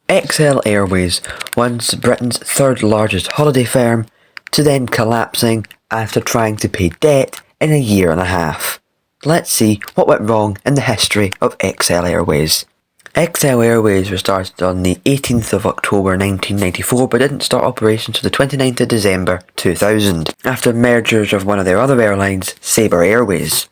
XL Airways, once Britain's third largest holiday firm, to then collapsing after trying to pay debt in a year and a half. Let's see what went wrong in the history of XL Airways. XL Airways was started on the 18th of October 1994 but didn't start operations until the 29th of December 2000 after mergers of one of their other airlines, Sabre Airways.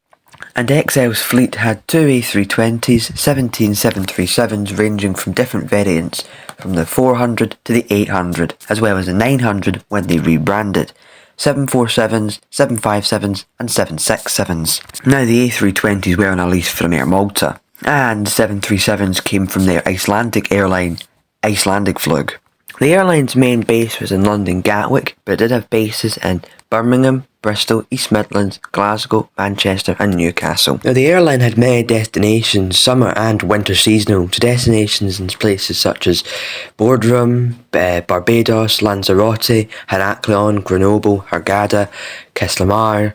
And XL's fleet had two A320s, 17 737s ranging from different variants, from the 400 to the 800, as well as the 900 when they rebranded, 747s, 757s and 767s. Now the A320s were on a lease from Air Malta, and the 737s came from their Icelandic airline, Icelandic Flug. The airline's main base was in London Gatwick, but it did have bases in Birmingham, Bristol, East Midlands, Glasgow, Manchester and Newcastle. Now the airline had many destinations, summer and winter seasonal, to destinations in places such as Boardroom, Barbados, Lanzarote, Heraclion, Grenoble, Hurghada, Kislamar,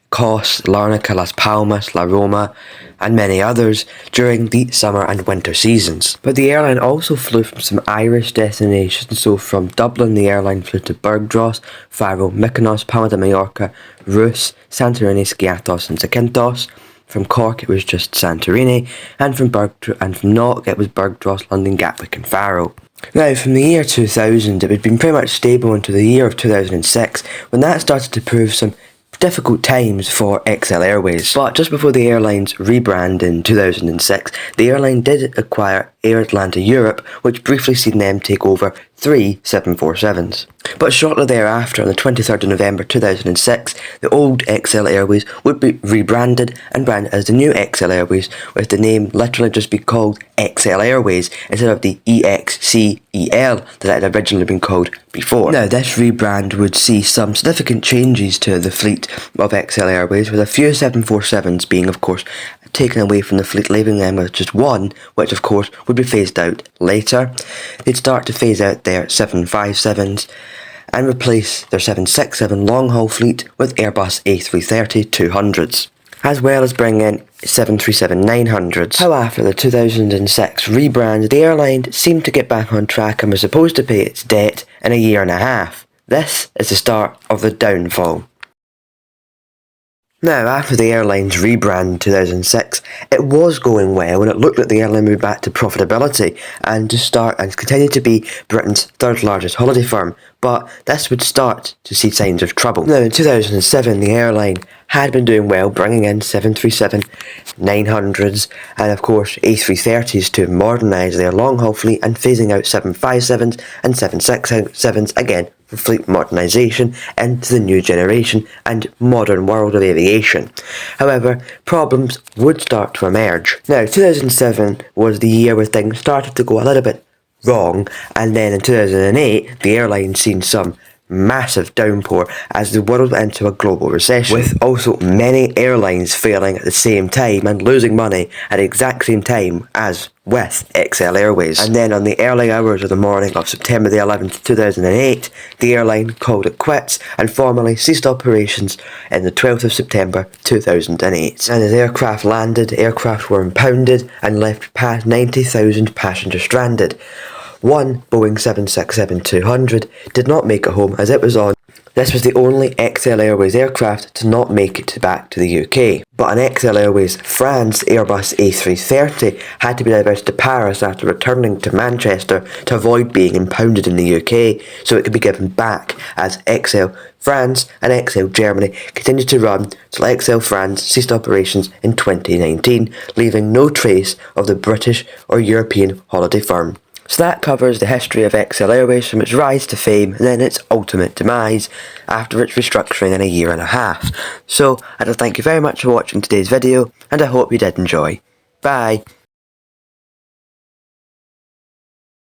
Kos, Larnaca, Las Palmas, La Roma and many others during the summer and winter seasons. But the airline also flew from some Irish destinations, so from Dublin the airline flew to Burgdros, Faro, Mykonos, Palma de Mallorca, Rus, Santorini, Skiathos and Zakynthos. From Cork it was just Santorini, and from Knock it was Burgdros, London Gatwick and Faro. Now, from the year 2000 it had been pretty much stable until the year of 2006, when that started to prove some difficult times for XL Airways. But just before the airline's rebrand in 2006, the airline did acquire Air Atlanta Europe, which briefly seen them take over 3 747s. But shortly thereafter, on the 23rd of November 2006, the old XL Airways would be rebranded and branded as the new XL Airways, with the name literally just be called XL Airways instead of the EXCEL that it had originally been called before. Now, this rebrand would see some significant changes to the fleet of XL Airways, with a few 747s being, of course, taken away from the fleet, leaving them with just one, which of course would be phased out later. They'd start to phase out their 757s and replace their 767 long-haul fleet with Airbus A330-200s, as well as bring in 737-900s. However, after the 2006 rebrand, the airline seemed to get back on track and was supposed to pay its debt in a year and a half. This is the start of the downfall. Now, after the airline's rebrand in 2006, it was going well and it looked like the airline moved back to profitability and to start and continue to be Britain's third largest holiday firm, but this would start to see signs of trouble. Now, in 2007, the airline had been doing well, bringing in 737-900s and of course A330s to modernise their long-haul fleet and phasing out 757s and 767s again for fleet modernisation into the new generation and modern world of aviation. However, problems would start to emerge. Now, 2007 was the year where things started to go a little bit wrong, and then in 2008 the airline seen some massive downpour as the world went into a global recession, with also many airlines failing at the same time and losing money at the exact same time as with XL Airways. And then on the early hours of the morning of September the 11th 2008, the airline called it quits and formally ceased operations on the 12th of September 2008. And as aircraft landed, aircraft were impounded and left past 90,000 passengers stranded. One Boeing 767-200 did not make it home as it was on. This was the only XL Airways aircraft to not make it back to the UK. But an XL Airways France Airbus A330 had to be diverted to Paris after returning to Manchester to avoid being impounded in the UK, so it could be given back as XL France and XL Germany continued to run till XL France ceased operations in 2019, leaving no trace of the British or European holiday firm. So that covers the history of XL Airways from its rise to fame and then its ultimate demise after its restructuring in a year and a half. So I'd like to thank you very much for watching today's video, and I hope you did enjoy. Bye!